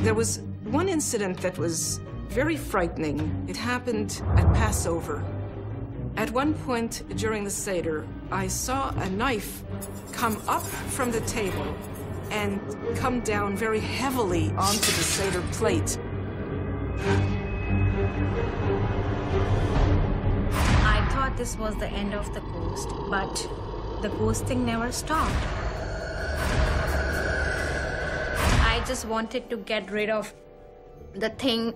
There was one incident that was very frightening. It happened at Passover. At one point during the Seder, I saw a knife come up from the table and come down very heavily onto the Seder plate. I thought this was the end of the ghost, but the ghosting never stopped. I just wanted to get rid of the thing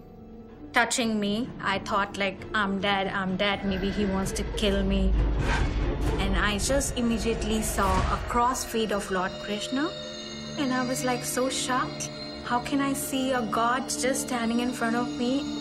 touching me. I thought, like, I'm dead, maybe he wants to kill me. And I just immediately saw a crossfade of Lord Krishna, and I was like so shocked. How can I see a god just standing in front of me?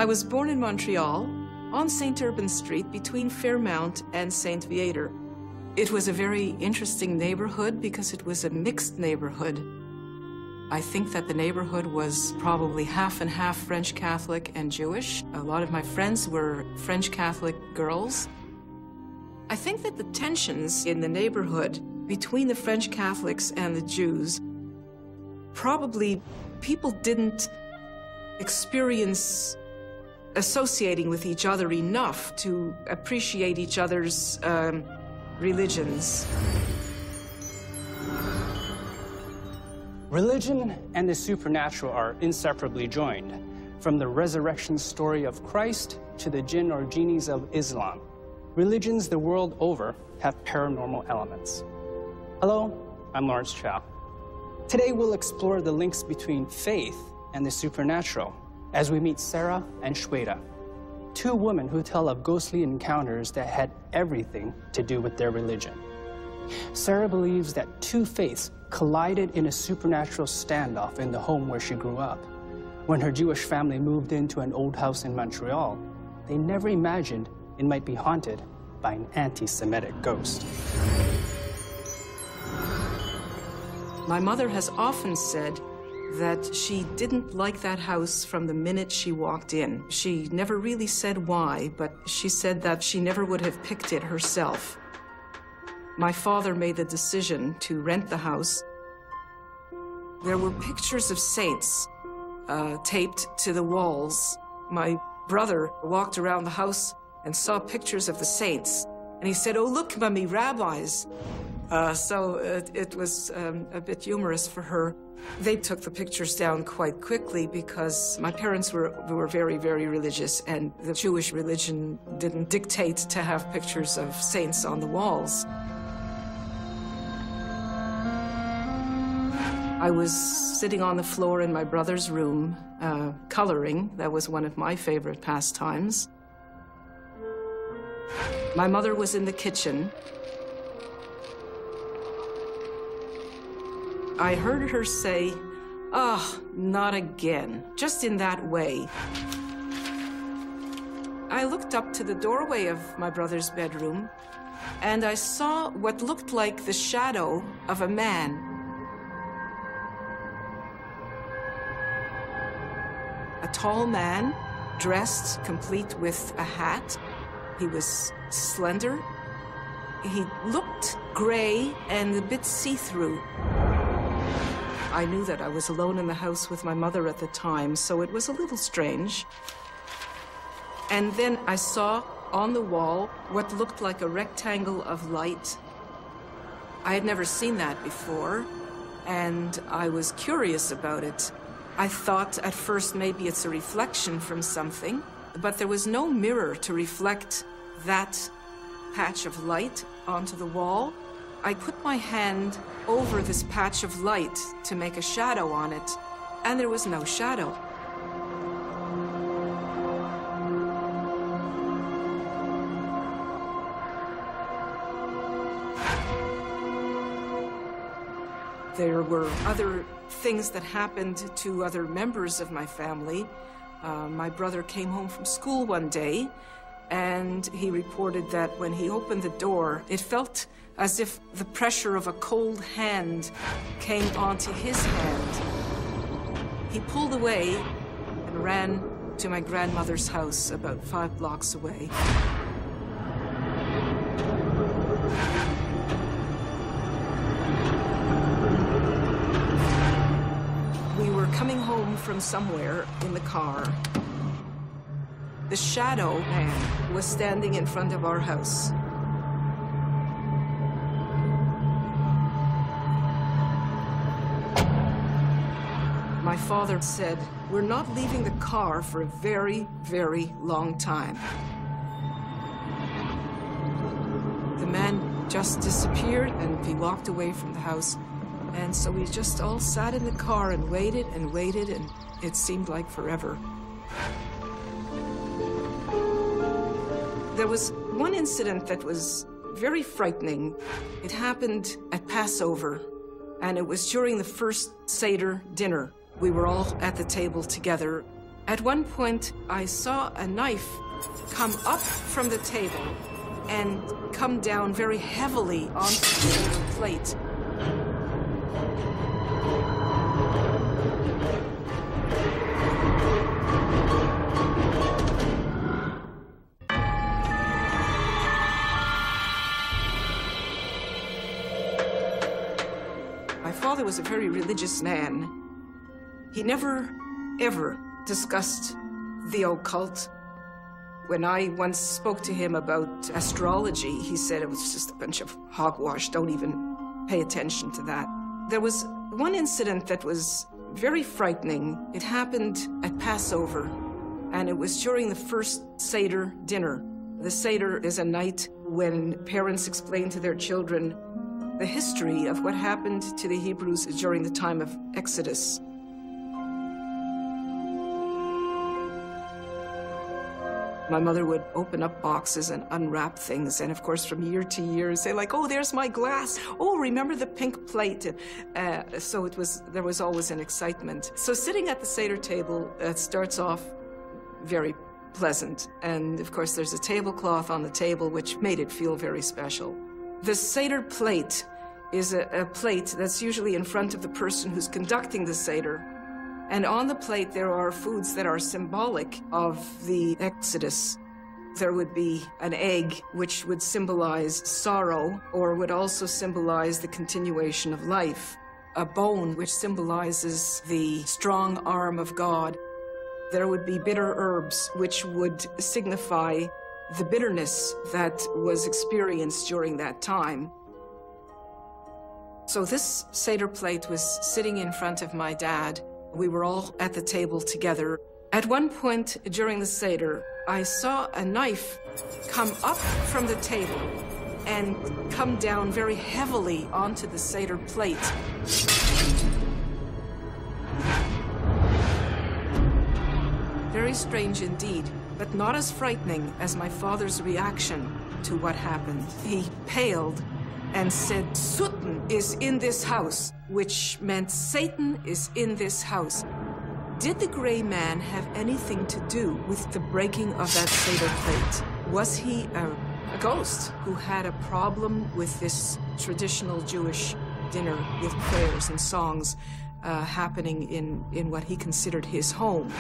I was born in Montreal, on St. Urban Street, between Fairmount and St. Viator. It was a very interesting neighborhood because it was a mixed neighborhood. I think that the neighborhood was probably half and half French Catholic and Jewish. A lot of my friends were French Catholic girls. I think that the tensions in the neighborhood between the French Catholics and the Jews, probably people didn't experience associating with each other enough to appreciate each other's religions. Religion and the supernatural are inseparably joined, from the resurrection story of Christ to the jinn or genies of Islam. Religions the world over have paranormal elements. Hello, I'm Lawrence Chow. Today we'll explore the links between faith and the supernatural as we meet Sarah and Shweta, two women who tell of ghostly encounters that had everything to do with their religion. Sarah believes that two faiths collided in a supernatural standoff in the home where she grew up. When her Jewish family moved into an old house in Montreal, they never imagined it might be haunted by an anti-Semitic ghost. My mother has often said that she didn't like that house from the minute she walked in. She never really said why, but she said that she never would have picked it herself. My father made the decision to rent the house. There were pictures of saints taped to the walls. My brother walked around the house and saw pictures of the saints. And he said, "Oh, look, Mummy, rabbis." So it was a bit humorous for her. They took the pictures down quite quickly because my parents were very, very religious, and the Jewish religion didn't dictate to have pictures of saints on the walls. I was sitting on the floor in my brother's room, coloring. That was one of my favorite pastimes. My mother was in the kitchen. I heard her say, "Oh, not again," just in that way. I looked up to the doorway of my brother's bedroom, and I saw what looked like the shadow of a man. A tall man, dressed complete with a hat. He was slender. He looked gray and a bit see-through. I knew that I was alone in the house with my mother at the time, so it was a little strange. And then I saw on the wall what looked like a rectangle of light. I had never seen that before, and I was curious about it. I thought at first maybe it's a reflection from something, but there was no mirror to reflect that patch of light onto the wall. I put my hand over this patch of light to make a shadow on it, and there was no shadow. There were other things that happened to other members of my family. My brother came home from school one day, and he reported that when he opened the door, it felt as if the pressure of a cold hand came onto his hand. He pulled away and ran to my grandmother's house about 5 blocks away. We were coming home from somewhere in the car. The shadow man was standing in front of our house. My father said, "We're not leaving the car for a very, very long time." The man just disappeared and he walked away from the house. And so we just all sat in the car and waited, and it seemed like forever. There was one incident that was very frightening. It happened at Passover, and it was during the first Seder dinner. We were all at the table together. At one point, I saw a knife come up from the table and come down very heavily onto the Seder plate. My father was a very religious man. He never, ever discussed the occult. When I once spoke to him about astrology, he said it was just a bunch of hogwash. Don't even pay attention to that. There was one incident that was very frightening. It happened at Passover, and it was during the first Seder dinner. The Seder is a night when parents explain to their children the history of what happened to the Hebrews during the time of Exodus. My mother would open up boxes and unwrap things, and of course from year to year say like, "Oh, there's my glass. Oh, remember the pink plate?" So there was always an excitement. So sitting at the Seder table starts off very pleasant, and of course there's a tablecloth on the table which made it feel very special. The Seder plate is a plate that's usually in front of the person who's conducting the Seder. And on the plate, there are foods that are symbolic of the Exodus. There would be an egg, which would symbolize sorrow, or would also symbolize the continuation of life. A bone, which symbolizes the strong arm of God. There would be bitter herbs, which would signify the bitterness that was experienced during that time. So this Seder plate was sitting in front of my dad. We were all at the table together. At one point during the Seder, I saw a knife come up from the table and come down very heavily onto the Seder plate. Very strange indeed, but not as frightening as my father's reaction to what happened. He paled and said, "Satan is in this house," which meant Satan is in this house. Did the gray man have anything to do with the breaking of that Seder plate? Was he a ghost who had a problem with this traditional Jewish dinner with prayers and songs happening in what he considered his home?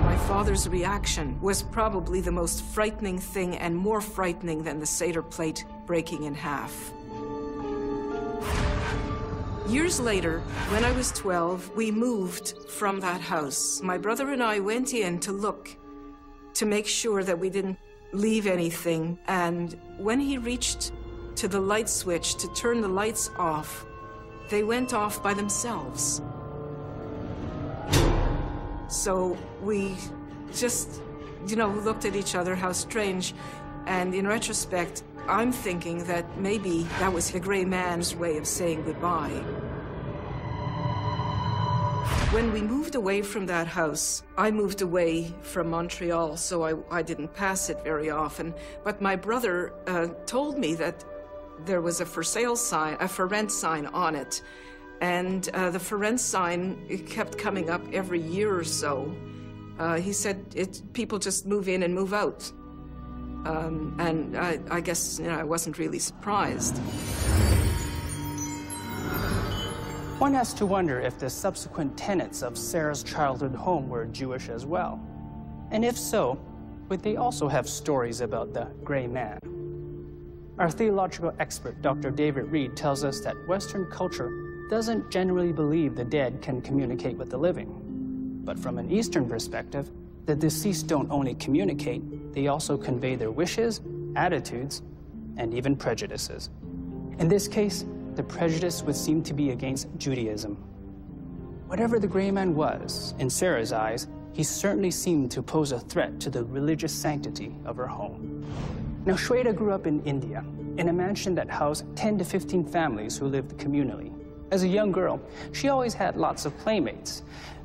My father's reaction was probably the most frightening thing, and more frightening than the Seder plate breaking in half. Years later, when I was 12, we moved from that house. My brother and I went in to look, to make sure that we didn't leave anything. And when he reached to the light switch to turn the lights off, they went off by themselves. So we just, looked at each other, how strange. And in retrospect, I'm thinking that maybe that was the gray man's way of saying goodbye. When we moved away from that house, I moved away from Montreal, so I didn't pass it very often. But my brother told me that there was a for sale sign, a for rent sign on it. And the for rent sign, it kept coming up every year or so. He said people just move in and move out. And I guess, you know, I wasn't really surprised. One has to wonder if the subsequent tenants of Sarah's childhood home were Jewish as well. And if so, would they also have stories about the gray man? Our theological expert, Dr. David Reed, tells us that Western culture doesn't generally believe the dead can communicate with the living. But from an Eastern perspective, the deceased don't only communicate, they also convey their wishes, attitudes, and even prejudices. In this case, the prejudice would seem to be against Judaism. Whatever the gray man was, in Sarah's eyes, he certainly seemed to pose a threat to the religious sanctity of her home. Now, Shweta grew up in India, in a mansion that housed 10 to 15 families who lived communally. As a young girl, she always had lots of playmates,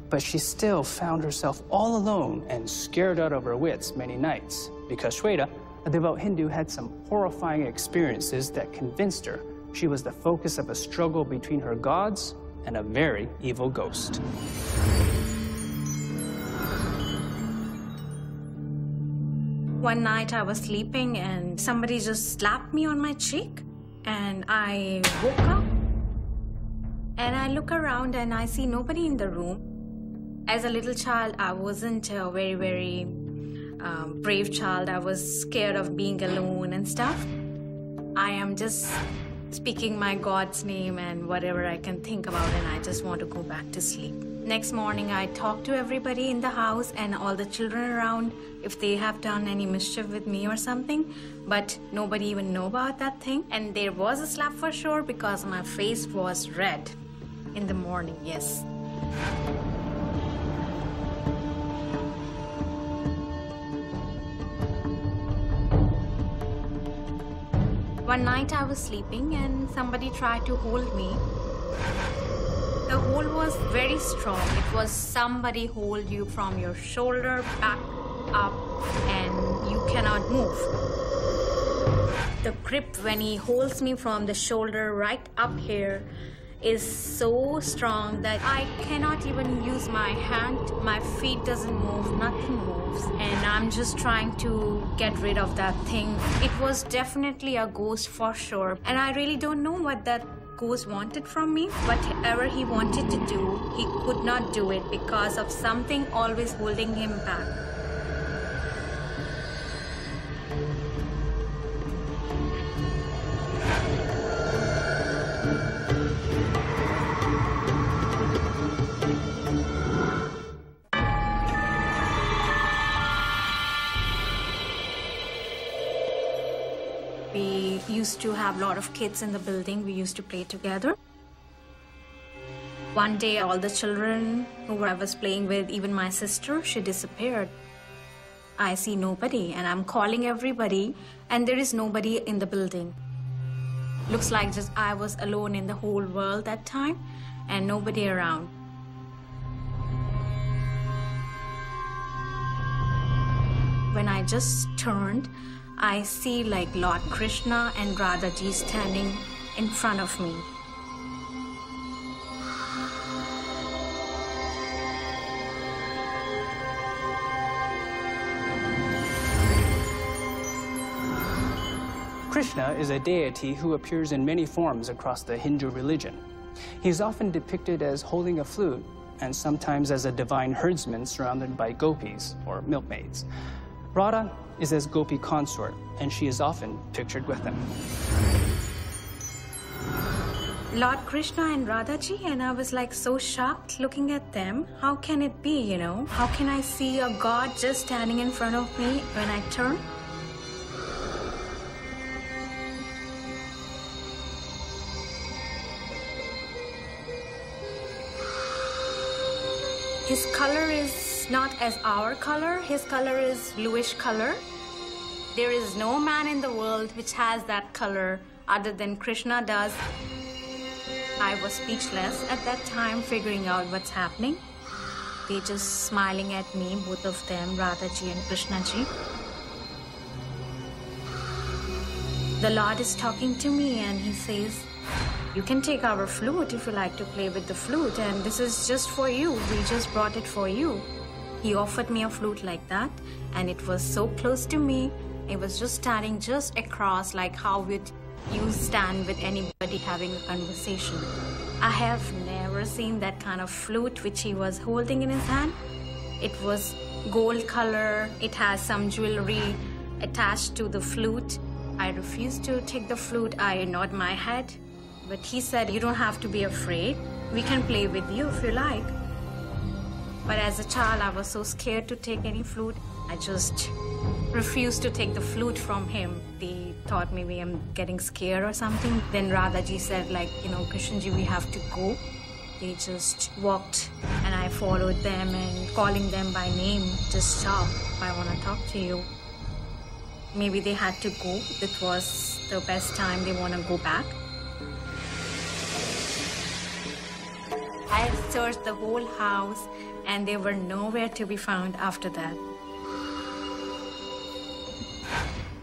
but she still found herself all alone and scared out of her wits many nights, because Shweta, a devout Hindu, had some horrifying experiences that convinced her she was the focus of a struggle between her gods and a very evil ghost. One night I was sleeping and somebody just slapped me on my cheek, and I woke up and I look around and I see nobody in the room. As a little child, I wasn't a very brave child. I was scared of being alone and stuff. I am just speaking my God's name and whatever I can think about, and I just want to go back to sleep. Next morning, I talked to everybody in the house and all the children around if they have done any mischief with me or something, but nobody even know about that thing. And there was a slap for sure because my face was red in the morning, yes. One night I was sleeping and somebody tried to hold me. The hold was very strong. It was somebody hold you from your shoulder back up and you cannot move. The grip when he holds me from the shoulder right up here is so strong that I cannot even use my hand. My feet doesn't move, nothing moves. And I'm just trying to get rid of that thing. It was definitely a ghost for sure. And I really don't know what that ghost wanted from me. Whatever he wanted to do, he could not do it because of something always holding him back. We used to have a lot of kids in the building. We used to play together. One day, all the children who I was playing with, even my sister, she disappeared. I see nobody, and I'm calling everybody, and there is nobody in the building. Looks like just I was alone in the whole world that time, and nobody around. When I just turned, I see like Lord Krishna and Radhaji standing in front of me. Krishna is a deity who appears in many forms across the Hindu religion. He is often depicted as holding a flute and sometimes as a divine herdsman surrounded by gopis or milkmaids. Radha is his gopi consort, and she is often pictured with him. Lord Krishna and Radhaji, and I was like so shocked looking at them. How can it be, you know? How can I see a god just standing in front of me when I turn? His color is not as our color. His color is bluish color. There is no man in the world which has that color other than Krishna does. I was speechless at that time, figuring out what's happening. They just smiling at me, both of them, Radhaji and Krishnaji. The Lord is talking to me and he says, you can take our flute if you like to play with the flute, and this is just for you. We just brought it for you. He offered me a flute like that, and it was so close to me. It was just standing just across, like how would you stand with anybody having a conversation. I have never seen that kind of flute which he was holding in his hand. It was gold color. It has some jewelry attached to the flute. I refused to take the flute. I nod my head. But he said, you don't have to be afraid. We can play with you if you like. But as a child, I was so scared to take any flute. I just refused to take the flute from him. They thought maybe I'm getting scared or something. Then Radhaji said, like, Krishnji, we have to go. They just walked and I followed them and calling them by name, just stop, I want to talk to you. Maybe they had to go. It was the best time they want to go back. I searched the whole house and they were nowhere to be found after that.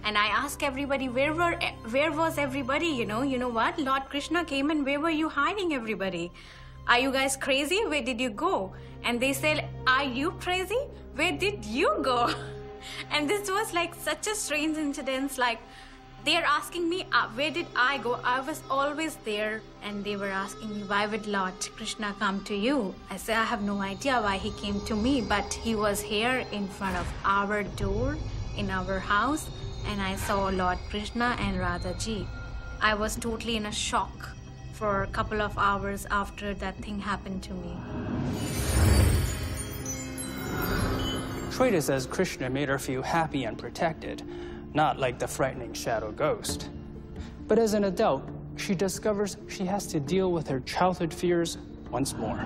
And I asked everybody, where was everybody, You know what? Lord Krishna came and where were you hiding, everybody? Are you guys crazy? Where did you go? And they said, are you crazy? Where did you go? And this was like such a strange incident. Like, they're asking me, where did I go? I was always there. And they were asking me, why would Lord Krishna come to you? I said, I have no idea why he came to me, but he was here in front of our door, in our house, and I saw Lord Krishna and Radhaji. I was totally in a shock for a couple of hours after that thing happened to me. Shweta says Krishna made her feel happy and protected, not like the frightening shadow ghost. But as an adult, she discovers she has to deal with her childhood fears once more.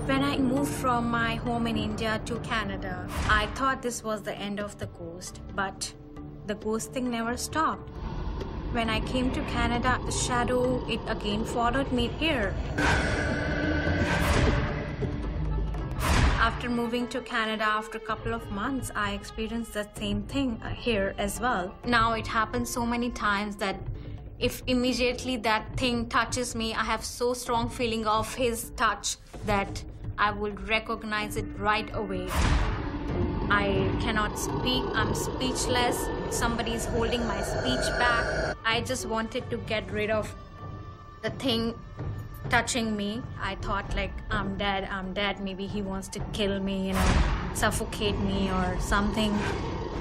When I moved from my home in India to Canada, I thought this was the end of the ghost, but the ghost thing never stopped. When I came to Canada, the shadow, it again followed me here. After moving to Canada, after a couple of months, I experienced the same thing here as well. Now it happens so many times that if immediately that thing touches me, I have so strong feeling of his touch that I would recognize it right away. I cannot speak, I'm speechless. Somebody is holding my speech back. I just wanted to get rid of the thing touching me. I thought like, I'm dead. Maybe he wants to kill me, suffocate me or something.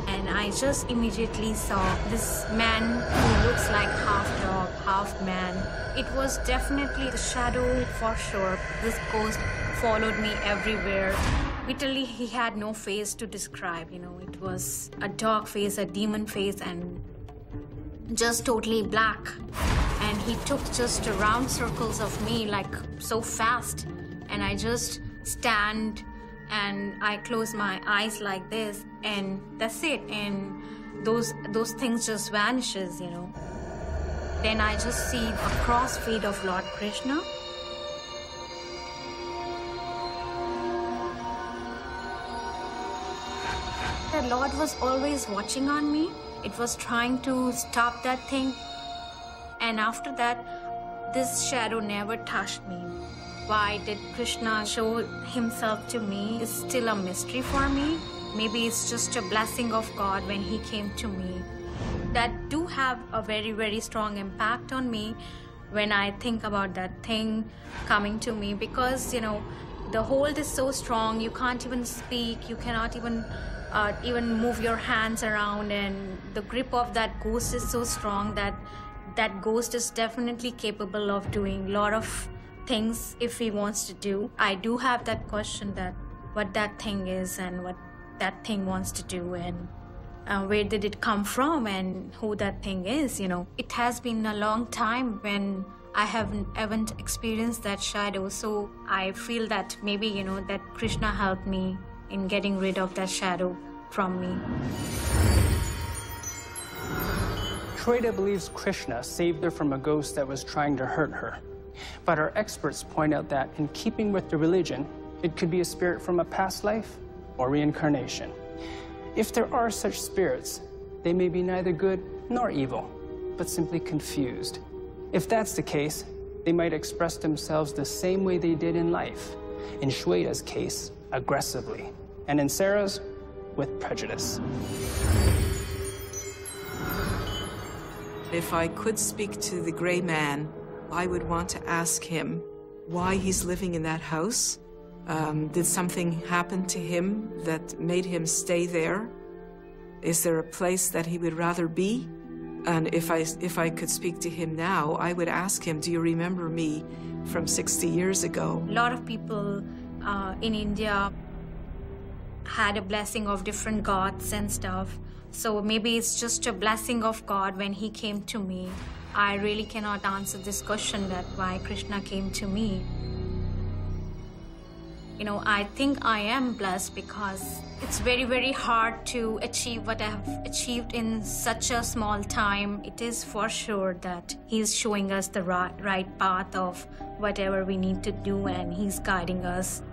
And I just immediately saw this man who looks like half dog, half man. It was definitely the shadow for sure. This ghost followed me everywhere. Literally, he had no face to describe, It was a dog face, a demon face, and just totally black. And he took just round circles of me, like so fast. And I just stand and I close my eyes like this, and that's it. And those things just vanishes, Then I just see a crossfade of Lord Krishna. The Lord was always watching on me. It was trying to stop that thing. And after that, this shadow never touched me. Why did Krishna show himself to me is still a mystery for me. Maybe it's just a blessing of God when he came to me. That do have a very, very strong impact on me when I think about that thing coming to me, because, the hold is so strong, you can't even speak, you cannot even move your hands around, and the grip of that ghost is so strong that that ghost is definitely capable of doing a lot of things if he wants to do. I do have that question that what that thing is and what that thing wants to do, and where did it come from and who that thing is, It has been a long time when I haven't experienced that shadow, so I feel that maybe, that Krishna helped me in getting rid of that shadow from me. Shweta believes Krishna saved her from a ghost that was trying to hurt her. But our experts point out that in keeping with the religion, it could be a spirit from a past life or reincarnation. If there are such spirits, they may be neither good nor evil, but simply confused. If that's the case, they might express themselves the same way they did in life. In Shweda's case, aggressively, and in Sarah's, with prejudice. If I could speak to the gray man, I would want to ask him why he's living in that house. Did something happen to him that made him stay there? Is there a place that he would rather be? And if I could speak to him now, I would ask him, do you remember me from 60 years ago? A lot of people in India had a blessing of different gods and stuff. So maybe it's just a blessing of God when he came to me. I really cannot answer this question that why Krishna came to me. You know, I think I am blessed because it's very, very hard to achieve what I have achieved in such a small time. It is for sure that he's showing us the right path of whatever we need to do, and he's guiding us.